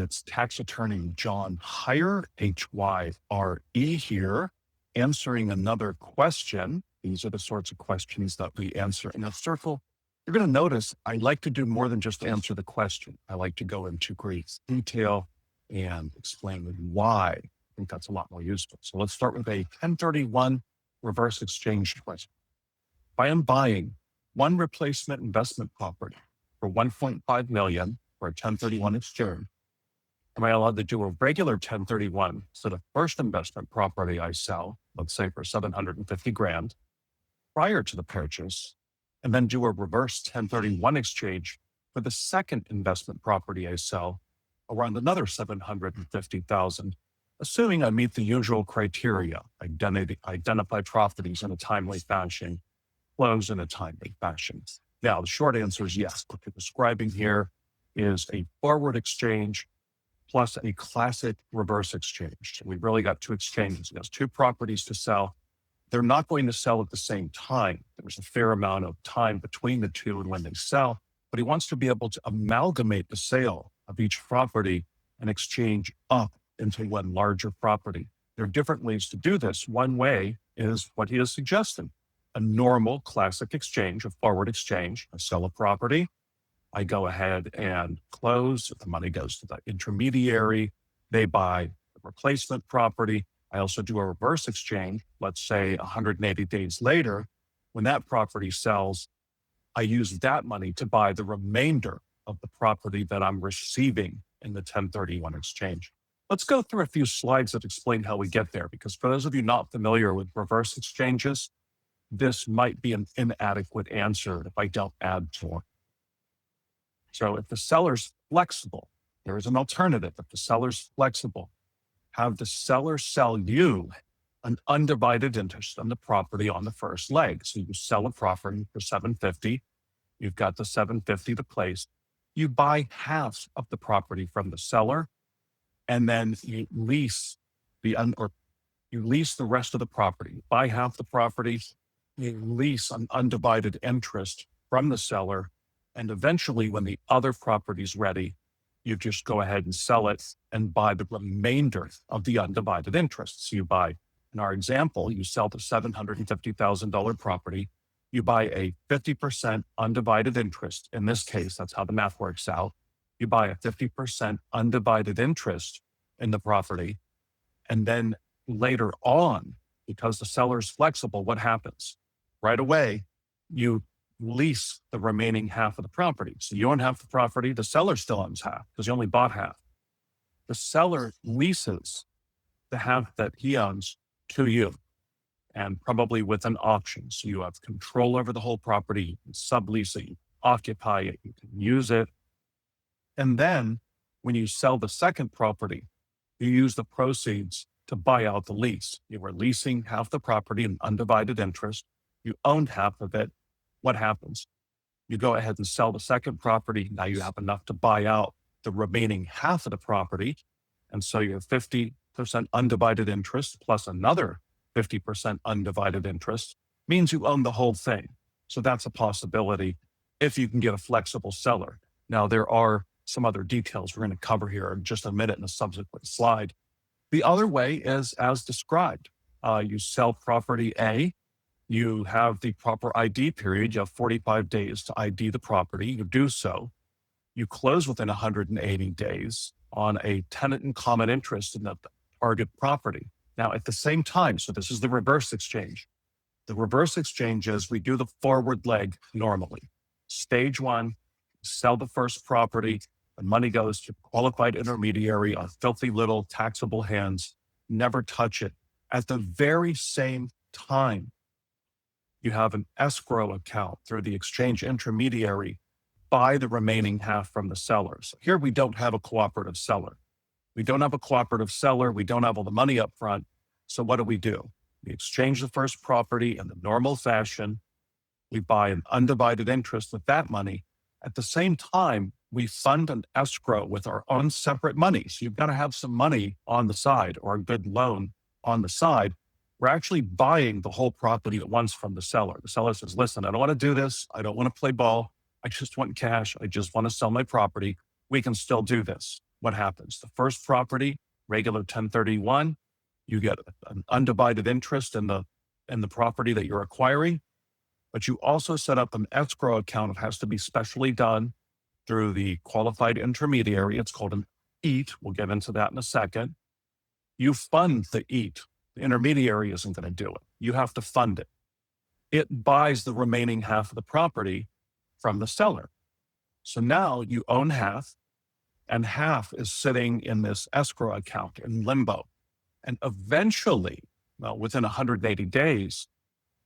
It's tax attorney John Hyre, Hyre here, answering another question. These are the sorts of questions that we answer in a circle. You're going to notice I like to do more than just answer the question. I like to go into great detail and explain why. I think that's a lot more useful. So let's start with a 1031 reverse exchange question. If I am buying one replacement investment property for $1.5 million for a 1031 exchange, am I allowed to do a regular 1031? So the first investment property I sell, let's say for 750 grand prior to the purchase, and then do a reverse 1031 exchange for the second investment property I sell around another 750,000, assuming I meet the usual criteria, identify properties in a timely fashion, close in a timely fashion. Now, the short answer is yes. What you're describing here is a forward exchange plus a classic reverse exchange. So we've really got two exchanges. There's two properties to sell. They're not going to sell at the same time. There's a fair amount of time between the two and when they sell, but he wants to be able to amalgamate the sale of each property and exchange up into one larger property. There are different ways to do this. One way is what he is suggesting, a normal classic exchange, a forward exchange. I sell a property, I go ahead and close. The money goes to the intermediary. They buy the replacement property. I also do a reverse exchange. Let's say 180 days later, when that property sells, I use that money to buy the remainder of the property that I'm receiving in the 1031 exchange. Let's go through a few slides that explain how we get there, because for those of you not familiar with reverse exchanges, this might be an inadequate answer if I don't add to it. So if the seller's flexible, there is an alternative. If the seller's flexible, have the seller sell you an undivided interest on the property on the first leg. So you sell a property for 750. You've got the 750 to place. You buy half of the property from the seller, and then you lease the rest of the property. You buy half the property, you lease an undivided interest from the seller, and eventually, when the other property is ready, you just go ahead and sell it and buy the remainder of the undivided interest. So you buy, in our example, you sell the $750,000 property, you buy a 50% undivided interest. In this case, that's how the math works out. You buy a 50% undivided interest in the property. And then later on, because the seller's flexible, what happens? Right away, you lease the remaining half of the property. So you own half the property, the seller still owns half because you only bought half. The seller leases the half that he owns to you, and probably with an option. So you have control over the whole property, you can sublease it, you can occupy it, you can use it. And then when you sell the second property, you use the proceeds to buy out the lease. You were leasing half the property in undivided interest. You owned half of it. What happens? You go ahead and sell the second property. Now you have enough to buy out the remaining half of the property. And so you have 50% undivided interest plus another 50% undivided interest means you own the whole thing. So that's a possibility if you can get a flexible seller. Now, there are some other details we're going to cover here in just a minute in a subsequent slide. The other way is as described. You sell property A. You have the proper ID period. You have 45 days to ID the property. You do so. You close within 180 days on a tenant-in-common interest in the target property. Now, at the same time, so this is the reverse exchange. The reverse exchange is we do the forward leg normally. Stage one, sell the first property. The money goes to qualified intermediary on filthy little taxable hands. Never touch it. At the very same time, you have an escrow account through the exchange intermediary, buy the remaining half from the sellers. Here we don't have a cooperative seller. We don't have a cooperative seller. We don't have all the money up front. So what do? We exchange the first property in the normal fashion. We buy an undivided interest with that money. At the same time, we fund an escrow with our own separate money. So you've got to have some money on the side or a good loan on the side. We're actually buying the whole property at once from the seller. The seller says, listen, I don't want to do this. I don't want to play ball. I just want cash. I just want to sell my property. We can still do this. what happens? The first property, regular 1031, you get an undivided interest in the property that you're acquiring, but you also set up an escrow account. It has to be specially done through the qualified intermediary. It's called an EAT. We'll get into that in a second. You fund the EAT. The intermediary isn't going to do it. You have to fund it. It buys the remaining half of the property from the seller. So now you own half, and half is sitting in this escrow account in limbo. And eventually, well, within 180 days,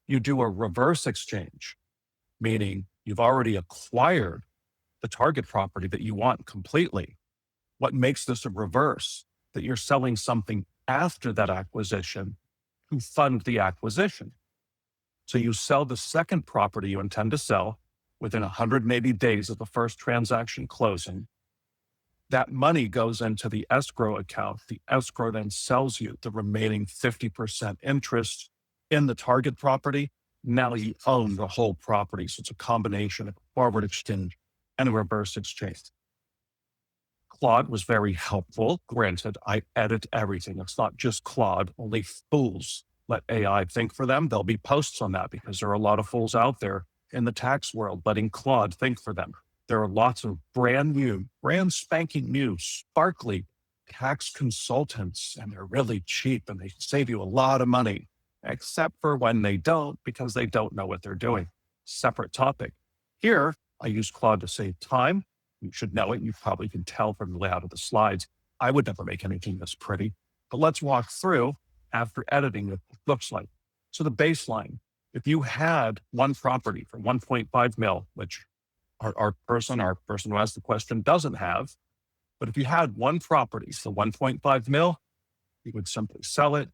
you do a reverse exchange, meaning you've already acquired the target property that you want completely. What makes this a reverse? That you're selling something after that acquisition to fund the acquisition. So you sell the second property you intend to sell within 180 days of the first transaction closing. That money goes into the escrow account. The escrow then sells you the remaining 50% interest in the target property. Now you own the whole property. So it's a combination of forward exchange and a reverse exchange. Claude was very helpful. Granted, I edit everything. It's not just Claude. Only fools let AI think for them. There'll be posts on that because there are a lot of fools out there in the tax world letting Claude think for them. There are lots of brand spanking new, sparkly tax consultants, and they're really cheap and they save you a lot of money, except for when they don't, because they don't know what they're doing. Separate topic. Here, I use Claude to save time. You should know it. You probably can tell from the layout of the slides. I would never make anything this pretty, but let's walk through after editing what it looks like. So the baseline, if you had one property for 1.5 mil, which our person who asked the question doesn't have, but if you had one property, so 1.5 mil, you would simply sell it.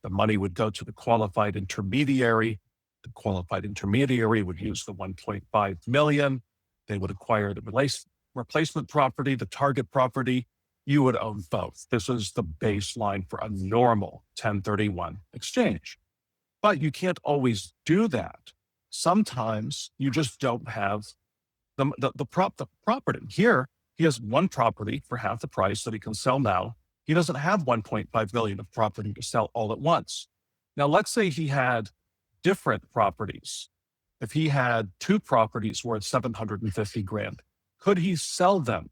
The money would go to the qualified intermediary. The qualified intermediary would use the 1.5 million. They would acquire the replacement property, the target property. You would own both. This is the baseline for a normal 1031 exchange. But you can't always do that. Sometimes you just don't have the property. Here, he has one property for half the price that he can sell now. He doesn't have 1.5 million of property to sell all at once. Now, let's say he had different properties. If he had two properties worth 750 grand, could he sell them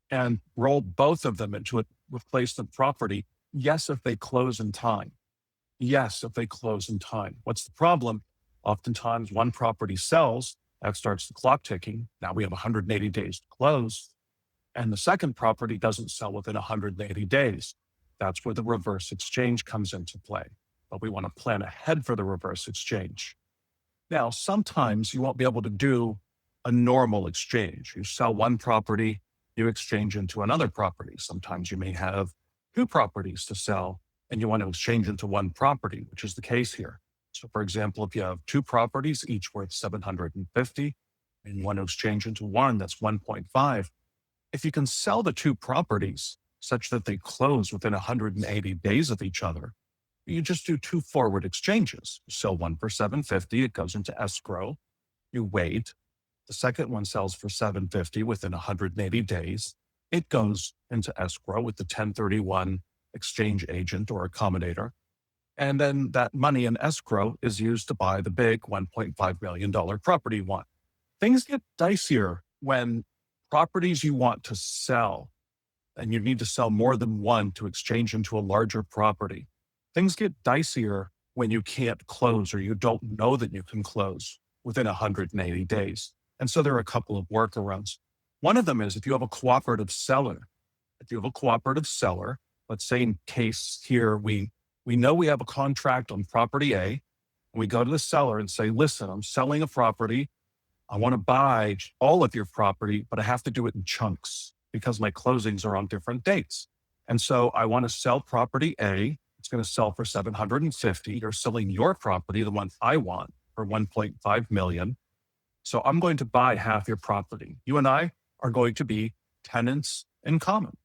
and roll both of them into a replacement property? Yes, if they close in time. Yes, if they close in time. What's the problem? Oftentimes one property sells, that starts the clock ticking. Now we have 180 days to close. And the second property doesn't sell within 180 days. That's where the reverse exchange comes into play. But we want to plan ahead for the reverse exchange. Now, sometimes you won't be able to do a normal exchange. You sell one property, you exchange into another property. Sometimes you may have two properties to sell and you want to exchange into one property, which is the case here. So for example, if you have two properties, each worth 750, and you want to exchange into one that's 1.5, if you can sell the two properties such that they close within 180 days of each other, you just do two forward exchanges. You sell one for 750, it goes into escrow. You wait. The second one sells for 750 within 180 days. It goes into escrow with the 1031 exchange agent or accommodator. And then that money in escrow is used to buy the big $1.5 million property you want. Things get dicier when properties you want to sell and you need to sell more than one to exchange into a larger property. Things get dicier when you can't close or you don't know that you can close within 180 days. And so there are a couple of workarounds. One of them is if you have a cooperative seller. If you have a cooperative seller, let's say in case here, we know we have a contract on property A, and we go to the seller and say, listen, I'm selling a property. I want to buy all of your property, but I have to do it in chunks because my closings are on different dates. And so I want to sell property A. It's going to sell for 750. You're selling your property, the one I want, for 1.5 million. So I'm going to buy half your property. You and I are going to be tenants in common.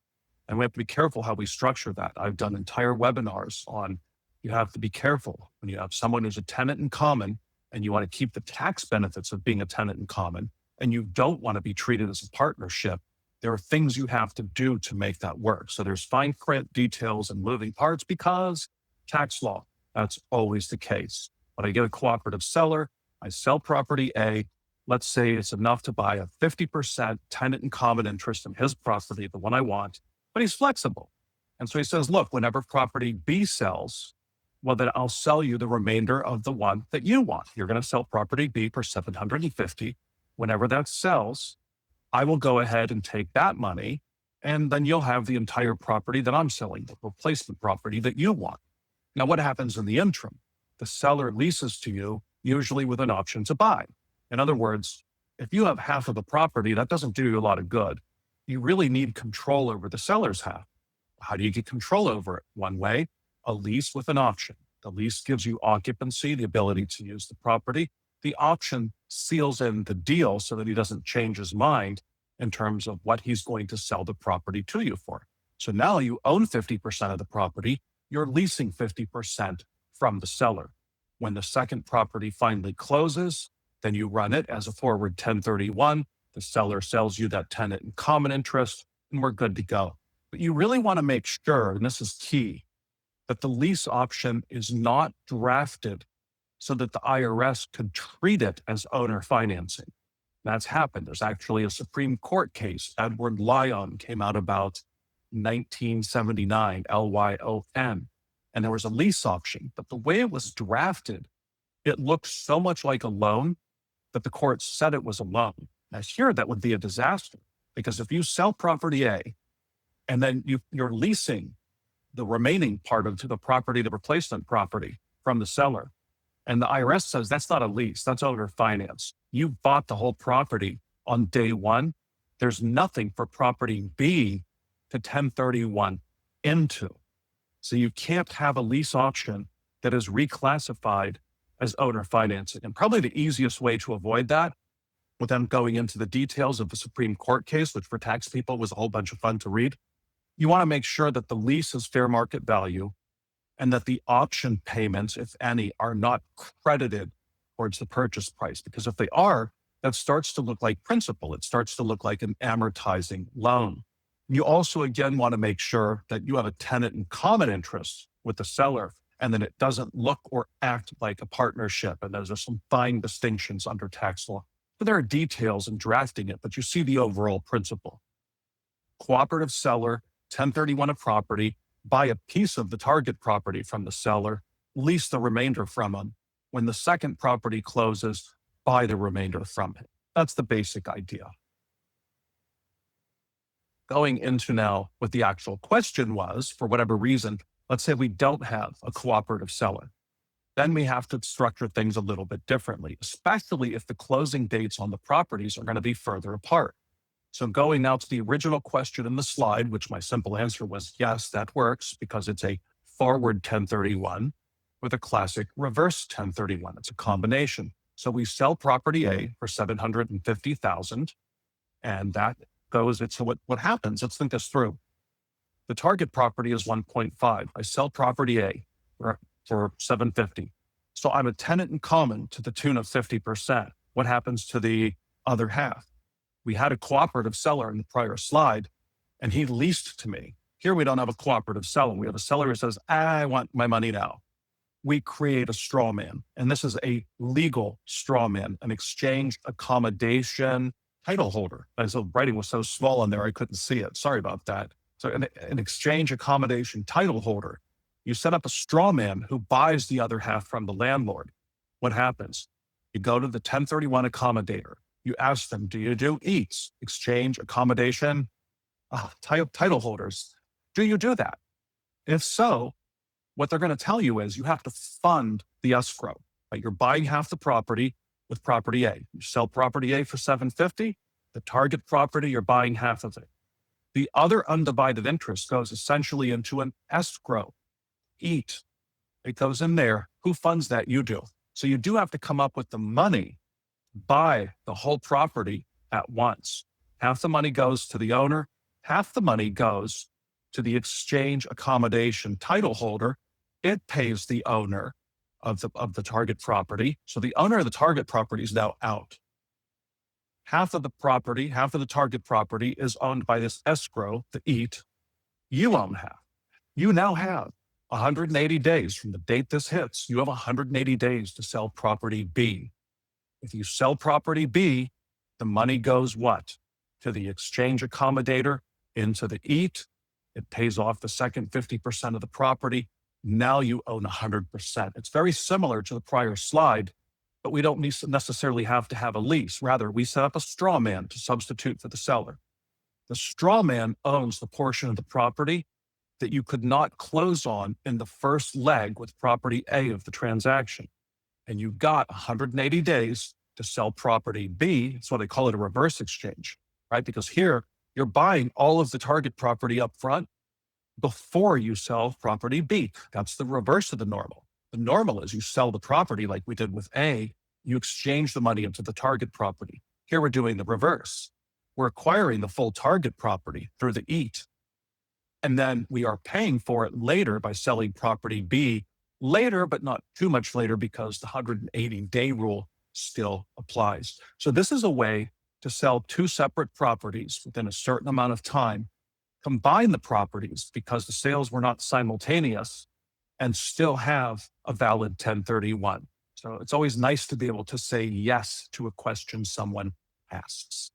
And we have to be careful how we structure that. I've done entire webinars on you have to be careful when you have someone who's a tenant in common and you want to keep the tax benefits of being a tenant in common, and you don't want to be treated as a partnership. there are things you have to do to make that work. So there's fine print details and moving parts because tax law, that's always the case. When I get a cooperative seller, I sell property A. Let's say it's enough to buy a 50% tenant-in-common interest in his property, the one I want, but he's flexible. And so he says, look, whenever property B sells, well, then I'll sell you the remainder of the one that you want. You're going to sell property B for $750. Whenever that sells, I will go ahead and take that money, and then you'll have the entire property that I'm selling, the replacement property that you want. Now, what happens in the interim? The seller leases to you, usually with an option to buy. In other words, if you have half of the property, that doesn't do you a lot of good. You really need control over the seller's half. How do you get control over it? One way, a lease with an option. The lease gives you occupancy, the ability to use the property. The option seals in the deal so that he doesn't change his mind in terms of what he's going to sell the property to you for. So now you own 50% of the property. You're leasing 50% from the seller. When the second property finally closes, then you run it as a forward 1031. The seller sells you that tenant-in-common interest, and we're good to go. But you really want to make sure, and this is key, that the lease option is not drafted so that the IRS could treat it as owner financing. That's happened. There's actually a Supreme Court case. Edward Lyon came out about 1979, Lyon, and there was a lease option. But the way it was drafted, it looked so much like a loan that the court said it was a loan. Now here, that would be a disaster, because if you sell property A and then you're leasing the remaining part of the property, the replacement property from the seller, and the IRS says that's not a lease, that's owner finance. You bought the whole property on day one. There's nothing for property B to 1031 into. So you can't have a lease option that is reclassified as owner financing. And probably the easiest way to avoid that, without going into the details of the Supreme Court case, which for tax people was a whole bunch of fun to read, you want to make sure that the lease is fair market value and that the option payments, if any, are not credited towards the purchase price. Because if they are, that starts to look like principal. It starts to look like an amortizing loan. You also, again, want to make sure that you have a tenant-in-common interest with the seller and then it doesn't look or act like a partnership. And those are some fine distinctions under tax law. But there are details in drafting it, but you see the overall principle. Cooperative seller, 1031 a property, buy a piece of the target property from the seller, lease the remainder from him. When the second property closes, buy the remainder from him. That's the basic idea. Going into now what the actual question was, for whatever reason, let's say we don't have a cooperative seller. Then we have to structure things a little bit differently, especially if the closing dates on the properties are going to be further apart. So going now to the original question in the slide, which my simple answer was yes, that works because it's a forward 1031 with a classic reverse 1031. It's a combination. So we sell property A for $750,000, and that goes, so what happens? Let's think this through. The target property is 1.5. I sell property A for $750,000. So I'm a tenant-in-common to the tune of 50%. What happens to the other half? We had a cooperative seller in the prior slide, and he leased to me. Here we don't have a cooperative seller. We have a seller who says, I want my money now. We create a straw man, and this is a legal straw man, an exchange accommodation title holder. As the writing was so small on there, I couldn't see it. Sorry about that. So an exchange accommodation title holder. You set up a straw man who buys the other half from the landlord. What happens? You go to the 1031 accommodator. You ask them, do you do EATS, exchange accommodation title holders? Do you do that? If so, what they're going to tell you is you have to fund the escrow. Right? You're buying half the property with property A. You sell property A for $750,000. The target property, you're buying half of it. The other undivided interest goes essentially into an escrow. EAT. It goes in there. Who funds that? You do. So you do have to come up with the money, buy the whole property at once. Half the money goes to the owner. Half the money goes to the exchange accommodation title holder. It pays the owner of the target property. So the owner of the target property is now out. half of the property, half of the target property is owned by this escrow, the EAT. You own half. You now have 180 days from the date this hits. You have 180 days to sell property B. If you sell property B, the money goes what? To the exchange accommodator, into the EAT. It pays off the second 50% of the property. Now you own 100%. It's very similar to the prior slide, but we don't necessarily have to have a lease. Rather, we set up a straw man to substitute for the seller. The straw man owns the portion of the property that you could not close on in the first leg with property A of the transaction. And you've got 180 days to sell property B. That's why they call it a reverse exchange, right? Because here you're buying all of the target property up front before you sell property B. That's the reverse of the normal. The normal is you sell the property like we did with A, you exchange the money into the target property. Here we're doing the reverse. We're acquiring the full target property through the EAT. And then we are paying for it later by selling property B later, but not too much later because the 180-day rule still applies. So this is a way to sell two separate properties within a certain amount of time, combine the properties because the sales were not simultaneous, and still have a valid 1031. So it's always nice to be able to say yes to a question someone asks.